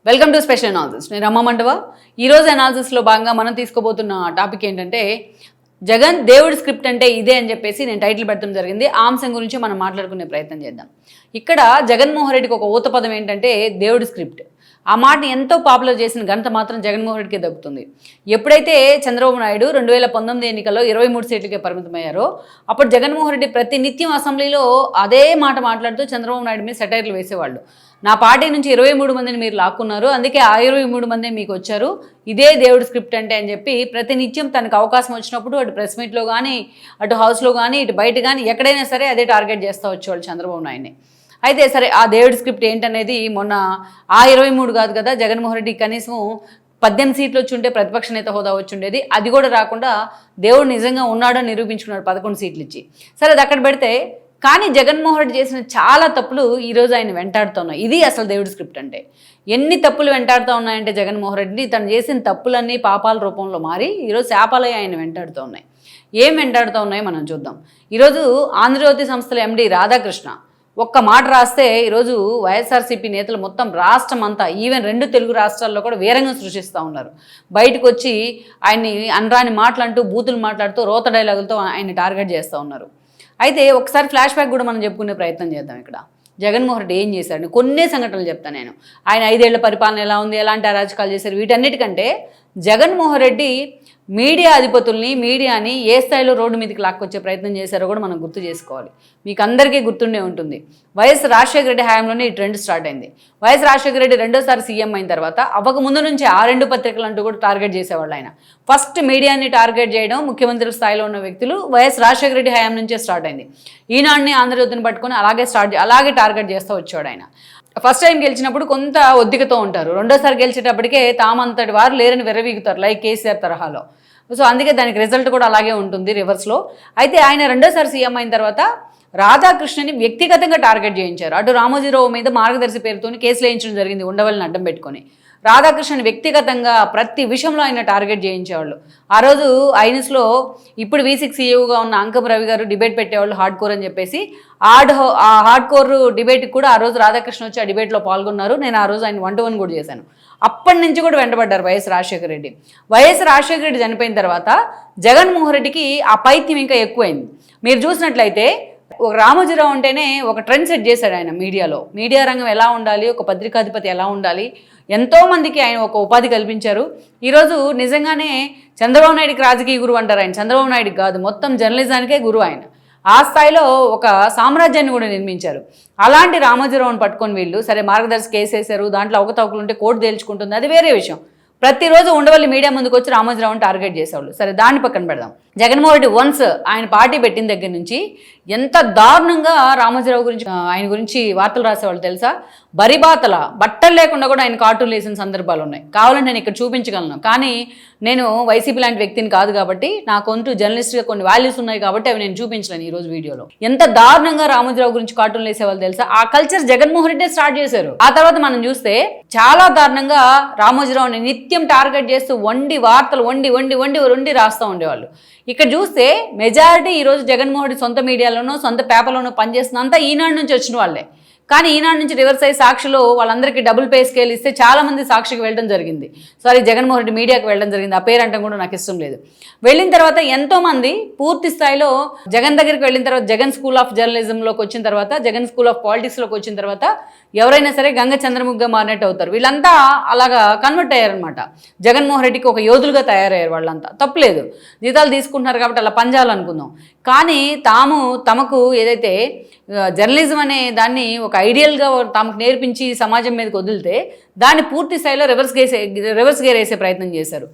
Welcome to special analysis. నేను రమ్మ మండవ. ఈరోజు అనాలిసిస్లో భాగంగా మనం తీసుకోబోతున్న టాపిక్ ఏంటంటే జగన్ దేవుడి స్క్రిప్ట్ అంటే ఇదే అని చెప్పేసి నేను టైటిల్ పెట్టడం జరిగింది. ఆ అంశం గురించి మనం మాట్లాడుకునే ప్రయత్నం చేద్దాం. ఇక్కడ జగన్మోహన్ రెడ్డికి ఒక ఊత పదం ఏంటంటే దేవుడి స్క్రిప్ట్. ఆ మాట ఎంతో పాపులర్ చేసిన ఘనత మాత్రం జగన్మోహన్ రెడ్డికి దక్కుతుంది. ఎప్పుడైతే చంద్రబాబు నాయుడు 2019 ఎన్నికల్లో 23 సీట్లకే పరిమితమయ్యారో అప్పుడు జగన్మోహన్ రెడ్డి ప్రతి నిత్యం అసెంబ్లీలో అదే మాట మాట్లాడుతూ చంద్రబాబు నాయుడు మీద సెటైర్లు వేసేవాళ్ళు. నా పార్టీ నుంచి 23 మందిని మీరు లాక్కున్నారు, అందుకే ఆ 23 మందే మీకు వచ్చారు, ఇదే దేవుడి స్క్రిప్ట్ అంటే అని చెప్పి ప్రతినిత్యం తనకు అవకాశం వచ్చినప్పుడు అటు ప్రెస్ మీట్లో కానీ అటు హౌస్లో కానీ ఇటు బయట కానీ ఎక్కడైనా సరే అదే టార్గెట్ చేస్తూ వచ్చేవాళ్ళు చంద్రబాబు నాయుడిని. అయితే సరే ఆ దేవుడి స్క్రిప్ట్ ఏంటనేది మొన్న ఆ 23 కాదు కదా, జగన్మోహన్ రెడ్డి కనీసం 18 సీట్లు వచ్చి ఉంటే ప్రతిపక్ష నేత హోదా వచ్చి ఉండేది. అది కూడా రాకుండా దేవుడు నిజంగా ఉన్నాడని నిరూపించుకున్నాడు 11 సీట్లు ఇచ్చి. సరే అది అక్కడ పెడితే, కానీ జగన్మోహన్ రెడ్డి చేసిన చాలా తప్పులు ఈరోజు ఆయన వెంటాడుతున్నాయి. ఇది అసలు దేవుడి స్క్రిప్ట్ అంటే. ఎన్ని తప్పులు వెంటాడుతూ ఉన్నాయంటే జగన్మోహన్ రెడ్డి తను చేసిన తప్పులన్నీ పాపాల రూపంలో మారి ఈరోజు శాపాలే ఆయన వెంటాడుతూ ఉన్నాయి. ఏం వెంటాడుతూ ఉన్నాయో మనం చూద్దాం. ఈరోజు ఆంధ్రజ్యోతి సంస్థల ఎండి రాధాకృష్ణ ఒక్క మాట రాస్తే ఈరోజు వైఎస్ఆర్సీపీ నేతలు మొత్తం రాష్ట్రం అంతా, ఈవెన్ 2 తెలుగు రాష్ట్రాల్లో కూడా వీరంగం సృష్టిస్తూ ఉన్నారు. బయటకు వచ్చి ఆయన్ని అనరాని మాటలంటూ బూతులు మాట్లాడుతూ రోత డైలాగులతో ఆయన్ని టార్గెట్ చేస్తూ ఉన్నారు. అయితే ఒకసారి ఫ్లాష్ బ్యాక్ కూడా మనం చెప్పుకునే ప్రయత్నం చేద్దాం. ఇక్కడ జగన్మోహన్ రెడ్డి ఏం చేశాడు, కొన్ని సంఘటనలు చెప్తాను నేను. ఆయన 5 ఏళ్ల పరిపాలన ఎలా ఉంది, ఎలాంటి అరాచకాలు చేశారు, వీటన్నిటికంటే జగన్మోహన్ రెడ్డి మీడియా అధిపతుల్ని, మీడియాని ఏ స్థాయిలో రోడ్డు మీదకి లాక్కొచ్చే ప్రయత్నం చేశారో కూడా మనం గుర్తు చేసుకోవాలి. మీకు అందరికీ గుర్తుండే ఉంటుంది, వైఎస్ రాజశేఖర రెడ్డి హయాంలోనే ఈ ట్రెండ్ స్టార్ట్ అయింది. వైఎస్ రాజశేఖర రెడ్డి రెండోసారి సీఎం అయిన తర్వాత అవ్వక ముందు నుంచి ఆ 2 పత్రికలు అంటూ కూడా టార్గెట్ చేసేవాళ్ళు. ఆయన ఫస్ట్ మీడియాని టార్గెట్ చేయడం ముఖ్యమంత్రి స్థాయిలో ఉన్న వ్యక్తులు వైఎస్ రాజశేఖర రెడ్డి హయాం నుంచే స్టార్ట్ అయింది. ఈనాడుని ఆంధ్రజ్యోతిని పట్టుకొని అలాగే టార్గెట్ చేస్తూ వచ్చాడు ఆయన. ఫస్ట్ టైం గెలిచినప్పుడు కొంత ఒద్దికతో ఉంటారు, రెండోసారి గెలిచేటప్పటికే తామంతటి వారు లేరని విర్రవీగుతారు, లైక్ కేసీఆర్ తరహాలో. సో అందుకే దానికి రిజల్ట్ కూడా అలాగే ఉంటుంది రివర్స్లో. అయితే ఆయన రెండోసారి సీఎం అయిన తర్వాత రాధాకృష్ణని వ్యక్తిగతంగా టార్గెట్ చేయించారు. అటు రామోజీరావు మీద మార్గదర్శి పేరుతో కేసులు వేయించడం జరిగింది, ఉండవల్లిని అడ్డం పెట్టుకొని. రాధాకృష్ణన్ వ్యక్తిగతంగా ప్రతి విషయంలో ఆయన టార్గెట్ చేయించేవాళ్ళు. ఆ రోజు ఐనిస్లో ఇప్పుడు V6 సీఈఓగా ఉన్న అంకం రవి గారు డిబేట్ పెట్టేవాళ్ళు హార్డ్ కోర్ అని చెప్పేసి. ఆ హార్డ్ కోర్ డిబేట్కి కూడా ఆ రోజు రాధాకృష్ణ వచ్చి ఆ డిబేట్లో పాల్గొన్నారు. నేను ఆ రోజు ఆయన 1-to-1 కూడా చేశాను. అప్పటి నుంచి కూడా వెంటబడ్డారు వైఎస్ రాజశేఖర రెడ్డి. వైఎస్ రాజశేఖర రెడ్డి చనిపోయిన తర్వాత జగన్మోహన్ రెడ్డికి ఆ పైత్యం ఇంకా ఎక్కువైంది. మీరు చూసినట్లయితే ఒక రామోజీరావు అంటేనే ఒక ట్రెండ్ సెట్ చేశాడు ఆయన మీడియాలో. మీడియా రంగం ఎలా ఉండాలి, ఒక పత్రికాధిపతి ఎలా ఉండాలి, ఎంతోమందికి ఆయన ఒక ఉపాధి కల్పించారు. ఈరోజు నిజంగానే చంద్రబాబు నాయుడికి రాజకీయ గురువు అంటారు ఆయన. చంద్రబాబు నాయుడికి కాదు, మొత్తం జర్నలిజానికే గురువు ఆయన. ఆ స్థాయిలో ఒక సామ్రాజ్యాన్ని కూడా నిర్మించారు. అలాంటి రామోజీరావుని పట్టుకొని వీళ్ళు సరే మార్గదర్శి కేసు వేశారు, దాంట్లో అవకతవకలు ఉంటే కోర్టు తేల్చుకుంటుంది, అది వేరే విషయం. ప్రతిరోజు ఉండవల్లి మీడియా ముందుకు వచ్చి రామోజీరావుని టార్గెట్ చేసేవాళ్ళు. సరే దాన్ని పక్కన పెడదాం. జగన్మోహన్ రెడ్డి వన్స్ ఆయన పార్టీ పెట్టిన దగ్గర నుంచి ఎంత దారుణంగా రామోజీరావు గురించి ఆయన గురించి వార్తలు రాసేవాళ్ళు తెలుసా? బరిబాతల బట్టలు లేకుండా కూడా ఆయన కార్టూన్లు వేసిన సందర్భాలు ఉన్నాయి. కావాలంటే నేను ఇక్కడ చూపించగలను, కానీ నేను వైసీపీ లాంటి వ్యక్తిని కాదు కాబట్టి నాకంటూ జర్నలిస్ట్గా కొన్ని వాల్యూస్ ఉన్నాయి కాబట్టి అవి నేను చూపించలేను ఈరోజు వీడియోలో. ఎంత దారుణంగా రామోజీరావు గురించి కార్టూన్లు వేసేవాళ్ళు తెలుసా? ఆ కల్చర్ జగన్మోహన్ రెడ్డి స్టార్ట్ చేశారు. ఆ తర్వాత మనం చూస్తే చాలా దారుణంగా రామోజీరావుని నిత్యం టార్గెట్ చేస్తూ వార్తలు వండి రాస్తూ ఉండేవాళ్ళు. ఇక్కడ చూస్తే మెజారిటీ ఈరోజు జగన్మోహన్ రెడ్డి సొంత మీడియాలోనో సొంత పేపర్లోనో పనిచేస్తున్నంతా ఈనాడు నుంచి వచ్చిన వాళ్ళే. కానీ ఈనాడు నుంచి రివర్స్ అయ్యి సాక్షిలో వాళ్ళందరికీ డబుల్ పే స్కేల్ ఇస్తే చాలామంది సాక్షికి వెళ్ళడం జరిగింది. సారీ, జగన్మోహన్ రెడ్డి మీడియాకి వెళ్ళడం జరిగింది. ఆ పేరు అంటే కూడా నాకు ఇష్టం లేదు. వెళ్ళిన తర్వాత ఎంతోమంది పూర్తి స్థాయిలో జగన్ దగ్గరికి వెళ్ళిన తర్వాత, జగన్ స్కూల్ ఆఫ్ జర్నలిజంలోకి వచ్చిన తర్వాత, జగన్ స్కూల్ ఆఫ్ పాలిటిక్స్లోకి వచ్చిన తర్వాత ఎవరైనా సరే గంగ చంద్రముఖిగా మారినట్టు అవుతారు. వీళ్ళంతా అలాగా కన్వర్ట్ అయ్యారనమాట. జగన్మోహన్ రెడ్డికి ఒక యోధులుగా తయారయ్యారు వాళ్ళంతా. తప్పులేదు, జీతాలు తీసుకుంటున్నారు కాబట్టి అలా పంజాలనుకుందాం. కానీ తమకు ఏదైతే జర్నలిజం అనే దాన్ని ఒక ఐడియల్గా తమకు నేర్పించి సమాజం మీదకి వదిలితే దాన్ని పూర్తి స్థాయిలో రివర్స్ గేర్ వేసే ప్రయత్నం చేశారు.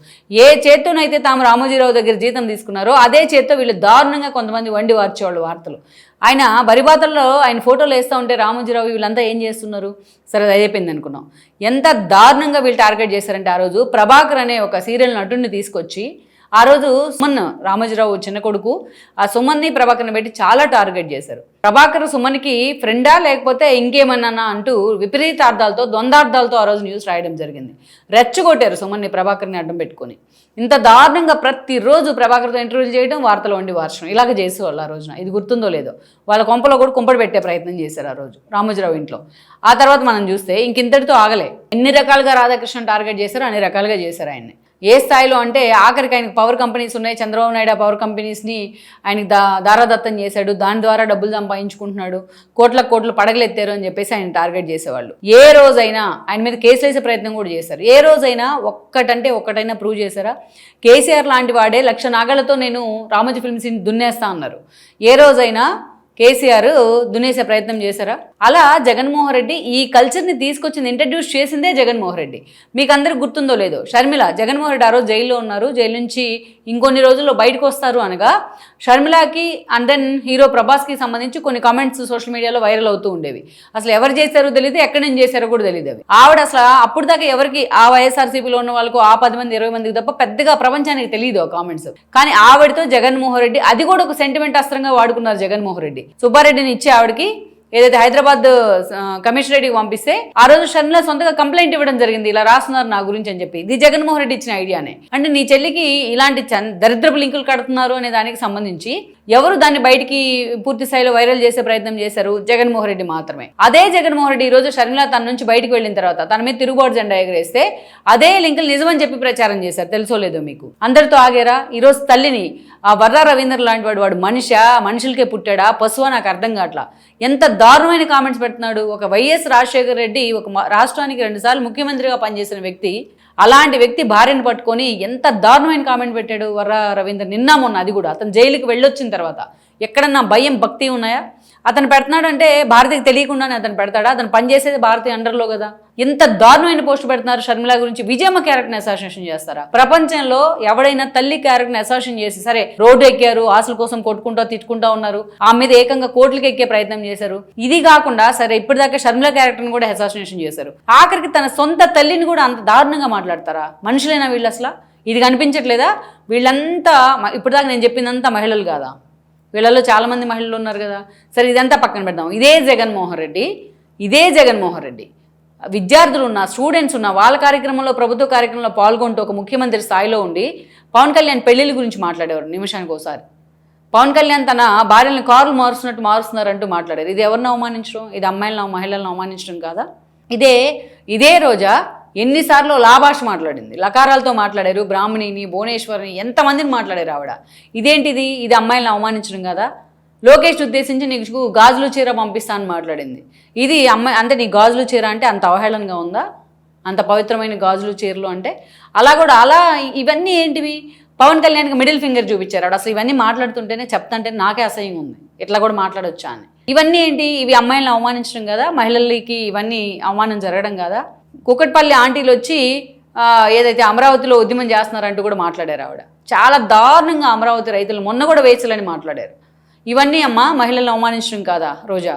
ఏ చేత్తోనైతే తాము రామోజీరావు దగ్గర జీతం తీసుకున్నారో అదే చేత్తో వీళ్ళు దారుణంగా కొంతమంది వండి వార్చేవాళ్ళు వార్తలు. ఆయన బరిబాతల్లో ఆయన ఫోటోలు వేస్తూ ఉంటే రామోజీరావు వీళ్ళంతా ఏం చేస్తున్నారు? సరే అది అయిపోయింది అనుకున్నాం. ఎంత దారుణంగా వీళ్ళు టార్గెట్ చేశారంటే ఆ రోజు ప్రభాకర్ అనే ఒక సీరియల్ నటుడిని తీసుకొచ్చి ఆ రోజు సుమన్, రామోజీరావు చిన్న కొడుకు, ఆ సుమన్ని ప్రభాకర్ని పెట్టి చాలా టార్గెట్ చేశారు. ప్రభాకర్ సుమన్కి ఫ్రెండా లేకపోతే ఇంకేమన్నా అంటూ విపరీతార్థాలతో ద్వంద్వార్థాలతో ఆ రోజు న్యూస్ రాయడం జరిగింది. రెచ్చగొట్టారు సుమన్ని ప్రభాకర్ని అడ్డం పెట్టుకొని. ఇంత దారుణంగా ప్రతిరోజు ప్రభాకర్తో ఇంటర్వ్యూలు చేయడం, వార్తలు వండి వార్చడం ఇలాగ చేసేవాళ్ళు ఆ రోజున. ఇది గుర్తుందో లేదో, వాళ్ళ కొంపలో కూడా కుంపడి పెట్టే ప్రయత్నం చేశారు ఆ రోజు రామోజీరావు ఇంట్లో. ఆ తర్వాత మనం చూస్తే ఇంకింతటితో ఆగలే. ఎన్ని రకాలుగా రాధాకృష్ణ టార్గెట్ చేశారో అన్ని రకాలుగా చేశారు ఆయన్ని. ఏ స్థాయిలో అంటే ఆఖరికి ఆయనకు పవర్ కంపెనీస్ ఉన్నాయి, చంద్రబాబు నాయుడు ఆ పవర్ కంపెనీస్ని ఆయనకి దారాదత్తం చేశాడు, దాని ద్వారా డబ్బులు సంపాదించుకుంటున్నాడు, కోట్లు పడగలెత్తారు అని చెప్పేసి ఆయన టార్గెట్ చేసేవాళ్ళు. ఏ రోజైనా ఆయన మీద కేసులు వేసే ప్రయత్నం కూడా చేశారు. ఏ రోజైనా ఒక్కటైనా ప్రూవ్ చేశారా? కేసీఆర్ లాంటి వాడే 1,00,000 నాగాలతో నేను రామోజీ ఫిల్మ్స్ని దున్నేస్తా అన్నారు. ఏ రోజైనా కేసీఆర్ దున్నేసే ప్రయత్నం చేశారా? అలా జగన్మోహన్ రెడ్డి ఈ కల్చర్ని తీసుకొచ్చింది, ఇంట్రడ్యూస్ చేసిందే జగన్మోహన్ రెడ్డి. మీకు అందరికి గుర్తుందో లేదో, షర్మిల, జగన్మోహన్ రెడ్డి ఆ రోజు జైల్లో ఉన్నారు, జైలు నుంచి ఇంకొన్ని రోజుల్లో బయటకు వస్తారు అనగా షర్మిలకి అండ్ దెన్ హీరో ప్రభాస్కి సంబంధించి కొన్ని కామెంట్స్ సోషల్ మీడియాలో వైరల్ అవుతూ ఉండేవి. అసలు ఎవరు చేశారో తెలియదు, ఎక్కడి నుంచి చేశారో కూడా తెలియదు. అవి ఆవిడ అసలు అప్పుడు దాకా ఎవరికి ఆ వైఎస్ఆర్సీపీలో ఉన్న వాళ్ళకు ఆ 10 మంది 20 మందికి తప్ప పెద్దగా ప్రపంచానికి తెలియదు ఆ కామెంట్స్. కానీ ఆవిడతో జగన్మోహన్ రెడ్డి అది కూడా ఒక సెంటిమెంట్ అస్త్రంగా వాడుకున్నారు జగన్మోహన్ రెడ్డి. సుబ్బారెడ్డిని ఇచ్చి ఆవిడకి ఏదైతే హైదరాబాద్ కమిషనరేట్కి పంపిస్తే ఆ రోజు షర్మిల సొంతగా కంప్లైంట్ ఇవ్వడం జరిగింది, ఇలా రాస్తున్నారు నా గురించి అని చెప్పి. ఇది జగన్మోహన్ రెడ్డి ఇచ్చిన ఐడియానే. అంటే నీ చెల్లికి ఇలాంటి దరిద్రపు లింకులు కడుతున్నారు అనే దానికి సంబంధించి ఎవరు దాన్ని బయటికి పూర్తి స్థాయిలో వైరల్ చేసే ప్రయత్నం చేశారు? జగన్మోహన్ రెడ్డి మాత్రమే. అదే జగన్మోహన్ రెడ్డి ఈ రోజు షర్మిల తన నుంచి బయటకు వెళ్ళిన తర్వాత తన మీద తిరుగుబాటు జెండా ఎగరేస్తే అదే లింకులు నిజమని చెప్పి ప్రచారం చేశారు. తెలుసో లేదో మీకు. అందరితో ఆగేరా? ఈరోజు తల్లిని ఆ వర్రా రవీంద్ర లాంటి వాడు మనుషులకే పుట్టాడా, పశువా? నాకు అర్థం కావట్లా. ఎంత దారుణమైన కామెంట్స్ పెడుతున్నాడు. ఒక వైఎస్ రాజశేఖర రెడ్డి ఒక రాష్ట్రానికి 2 సార్లు ముఖ్యమంత్రిగా పనిచేసిన వ్యక్తి, అలాంటి వ్యక్తి భార్యను పట్టుకొని ఎంత దారుణమైన కామెంట్ పెట్టాడు వర్రా రవీంద్ర. నిన్న మొన్న అది కూడా అతను జైలుకి వెళ్ళొచ్చిన తర్వాత ఎక్కడన్నా భయం భక్తి ఉన్నాయా? అతను పెడుతున్నాడు అంటే భారతికి తెలియకుండానే అతను పెడతాడా? అతను పనిచేసేది భారతి అండర్లో కదా. ఎంత దారుణమైన పోస్ట్ పెడుతున్నారు షర్మిల గురించి. విజయమ్మ క్యారెక్టర్ని అసాసినేషన్ చేస్తారా? ప్రపంచంలో ఎవడైనా తల్లి క్యారెక్టర్ని అసాసినేషన్ చేసి సరే రోడ్డు ఎక్కారు, ఆశల కోసం కొట్టుకుంటా తిట్టుకుంటా ఉన్నారు, ఆ మీద ఏకంగా కోట్లకి ఎక్కే ప్రయత్నం చేశారు. ఇది కాకుండా సరే ఇప్పటిదాకా షర్మిల క్యారెక్టర్ని కూడా అసాసినేషన్ చేశారు. ఆఖరికి తన సొంత తల్లిని కూడా అంత దారుణంగా మాట్లాడతారా? మనుషులైనా వీళ్ళు అసలు? ఇది కనిపించట్లేదా? వీళ్ళంతా ఇప్పటిదాకా నేను చెప్పిందంతా మహిళలు కాదా? వీళ్ళలో చాలామంది మహిళలు ఉన్నారు కదా. సరే ఇదంతా పక్కన పెడదాం. ఇదే జగన్మోహన్ రెడ్డి విద్యార్థులు ఉన్న, స్టూడెంట్స్ ఉన్న, వాళ్ళ కార్యక్రమంలో, ప్రభుత్వ కార్యక్రమంలో పాల్గొంటూ ఒక ముఖ్యమంత్రి స్థాయిలో ఉండి పవన్ కళ్యాణ్ పెళ్లిళ్ళ గురించి మాట్లాడేవారు నిమిషానికి ఒకసారి. పవన్ కళ్యాణ్ తన భార్యలను కారులు మారుస్తున్నారంటూ మాట్లాడారు. ఇది ఎవరిని అవమానించడం? ఇది అమ్మాయిలను మహిళలను అవమానించడం కాదా? ఇదే రోజా ఎన్నిసార్లు లాభాష మాట్లాడింది, లకారాలతో మాట్లాడారు, బ్రాహ్మణిని, భువనేశ్వరిని, ఎంతమందిని మాట్లాడారు ఆవిడ. ఇదేంటిది? ఇది అమ్మాయిలను అవమానించడం కదా? లోకేష్ ఉద్దేశించి నీకు గాజులు చీర పంపిస్తా అని మాట్లాడింది. ఇది అమ్మాయి అంటే నీ గాజులు చీర అంటే అంత అవహేళనగా ఉందా? అంత పవిత్రమైన గాజులు చీరలు అంటే అలా ఇవన్నీ ఏంటివి? పవన్ కళ్యాణ్కి మిడిల్ ఫింగర్ చూపించారు ఆవిడ. అసలు ఇవన్నీ మాట్లాడుతుంటేనే చెప్తాంటే నాకే అసహ్యంగా ఉంది, ఇట్లా కూడా మాట్లాడొచ్చా అని. ఇవన్నీ ఏంటి? ఇవి అమ్మాయిలను అవమానించడం కదా? మహిళలకి ఇవన్నీ అవమానం జరగడం కదా? కుకట్పల్లి ఆంటీలు వచ్చి ఏదైతే అమరావతిలో ఉద్యమం చేస్తున్నారంటూ కూడా మాట్లాడారు ఆవిడ. చాలా దారుణంగా అమరావతి రైతులు మొన్న కూడా వేచలని మాట్లాడారు. ఇవన్నీ అమ్మా మహిళలను అవమానించడం కాదా రోజా?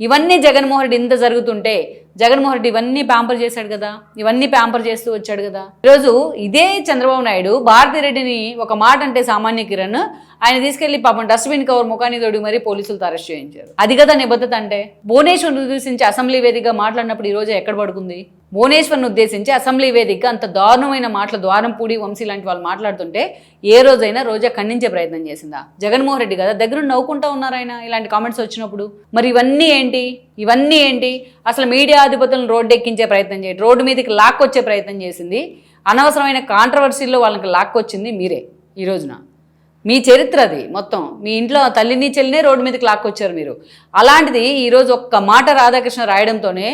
ఇవన్నీ జగన్మోహన్ రెడ్డి ఇంత జరుగుతుంటే జగన్మోహన్ రెడ్డి ఇవన్నీ ప్యాంపర్ చేశాడు కదా, ఇవన్నీ ప్యాంపర్ చేస్తూ వచ్చాడు కదా. ఈరోజు ఇదే చంద్రబాబు నాయుడు భారతిరెడ్డిని ఒక మాట అంటే సామాన్య కిరణ్ ఆయన తీసుకెళ్లి పాపం డస్ట్బిన్ కవర్ ముఖాన్ని తోడి మరీ పోలీసులతో అరెస్ట్ చేయించారు. అది కదా నిబద్ధత అంటే. భువనేశ్వర్ని ఉద్దేశించి అసెంబ్లీ వేదికగా మాట్లాడినప్పుడు ఈరోజు ఎక్కడ పడుకుంది? భువనేశ్వర్ని ఉద్దేశించి అసెంబ్లీ వేదికగా అంత దారుణమైన మాటలు ద్వారంపూడి వంశీ లాంటి వాళ్ళు మాట్లాడుతుంటే ఏ రోజైనా రోజా ఖండించే ప్రయత్నం చేసిందా? జగన్మోహన్ రెడ్డి కదా దగ్గర నవ్వుకుంటూ ఉన్నారు ఆయన ఇలాంటి కామెంట్స్ వచ్చినప్పుడు. మరి ఇవన్నీ ఏంటి? అసలు మీడియా అధిపతులను రోడ్డు ఎక్కించే ప్రయత్నం చేయండి, రోడ్డు మీదకి లాక్కొచ్చే ప్రయత్నం చేసింది, అనవసరమైన కాంట్రవర్సీల్లో వాళ్ళకి లాక్కొచ్చింది మీరే. ఈ రోజున మీ చరిత్ర అది మొత్తం. మీ ఇంట్లో తల్లిని చెల్లినే రోడ్డు మీదకి లాక్కొచ్చారు మీరు. అలాంటిది ఈరోజు ఒక్క మాట రాధాకృష్ణ రాయడంతోనే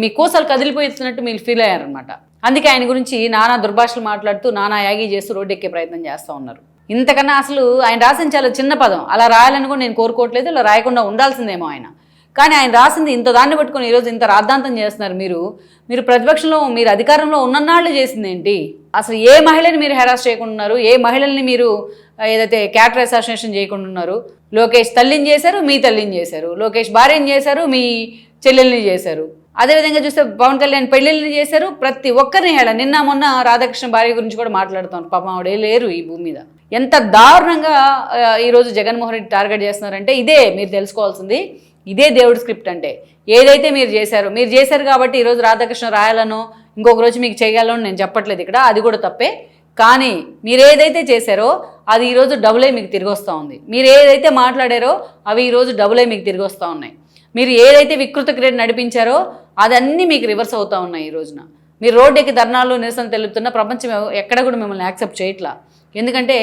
మీ కోసాలు కదిలిపోతున్నట్టు మీరు ఫీల్ అయ్యారనమాట. అందుకే ఆయన గురించి నానా దుర్భాషలు మాట్లాడుతూ నానా యాగి చేస్తూ రోడ్డు ఎక్కే ప్రయత్నం చేస్తూ ఉన్నారు. ఇంతకన్నా అసలు ఆయన రాసిన చాలా చిన్న పదం, అలా రాయాలని కూడా నేను కోరుకోవట్లేదు, అలా రాయకుండా ఉండాల్సిందేమో ఆయన. కానీ ఆయన రాసింది ఇంత దాన్ని పట్టుకొని ఈరోజు ఇంత రాద్ధాంతం చేస్తున్నారు మీరు ప్రతిపక్షంలో, మీరు అధికారంలో ఉన్ననాళ్ళు చేసింది ఏంటి? అసలు ఏ మహిళని మీరు హెరాస్ చేయకుండా ఉన్నారు? ఏ మహిళల్ని మీరు ఏదైతే క్యారెక్టర్ అసాసినేషన్ చేయకుండా ఉన్నారు? లోకేష్ తల్లిని చేశారు, మీ తల్లిని చేశారు. లోకేష్ భార్యని చేశారు, మీ చెల్లెల్ని చేశారు. అదేవిధంగా చూస్తే పవన్ కళ్యాణ్ పెళ్ళిళ్ళని చేశారు. ప్రతి ఒక్కరిని నిన్న మొన్న రాధాకృష్ణ భార్య గురించి కూడా మాట్లాడుతాను. పాపం ఆవిడే లేరు ఈ భూమి మీద. ఎంత దారుణంగా ఈరోజు జగన్మోహన్ రెడ్డి టార్గెట్ చేస్తున్నారంటే ఇదే మీరు తెలుసుకోవాల్సింది. ఇదే దేవుడి స్క్రిప్ట్ అంటే. ఏదైతే మీరు చేశారు కాబట్టి ఈరోజు రాధాకృష్ణ రాయాలనో ఇంకొక రోజు మీకు చేయాలని నేను చెప్పట్లేదు ఇక్కడ, అది కూడా తప్పే. కానీ మీరు ఏదైతే చేశారో అది ఈరోజు డబులే మీకు తిరిగి వస్తూ ఉంది. మీరు ఏదైతే మాట్లాడారో అవి ఈరోజు డబులే మీకు తిరిగి వస్తూ ఉన్నాయి. మీరు ఏదైతే వికృత క్రీడ నడిపించారో అదన్నీ మీకు రివర్స్ అవుతూ ఉన్నాయి ఈ రోజున. మీరు రోడ్డు ఎక్కి ధర్నాలు నిరసన తెలుపుతున్న ప్రపంచం ఎక్కడ కూడా మిమ్మల్ని యాక్సెప్ట్ చేయట్లా. ఎందుకంటే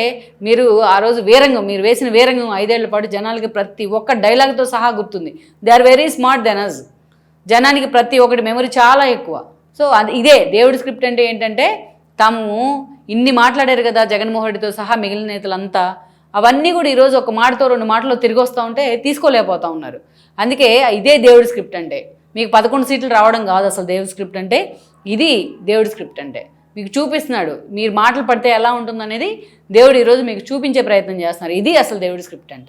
మీరు ఆ రోజు వీరంగం, మీరు వేసిన వీరంగం 5 ఏళ్ల పాటు జనాలకి ప్రతి ఒక్క డైలాగ్తో సహా గుర్తుంది. They are very smart than us. జనానికి ప్రతి ఒక్కటి మెమరీ చాలా ఎక్కువ. సో అది ఇదే దేవుడి స్క్రిప్ట్ అంటే ఏంటంటే, తాము ఇన్ని మాట్లాడారు కదా జగన్మోహన్ రెడ్డితో సహా మిగిలిన నేతలంతా, అవన్నీ కూడా ఈరోజు ఒక మాటతో 2 మాటలు తిరిగి వస్తూ ఉంటే తీసుకోలేకపోతూ ఉన్నారు. అందుకే ఇదే దేవుడి స్క్రిప్ట్ అంటే. మీకు 11 సీట్లు రావడం కాదు అసలు దేవుడి స్క్రిప్ట్ అంటే, ఇది దేవుడి స్క్రిప్ట్ అంటే. మీకు చూపిస్తున్నాడు మీరు మాటలు పడితే ఎలా ఉంటుందనేది దేవుడు ఈరోజు మీకు చూపించే ప్రయత్నం చేస్తున్నారు. ఇది అసలు దేవుడి స్క్రిప్ట్ అంటే.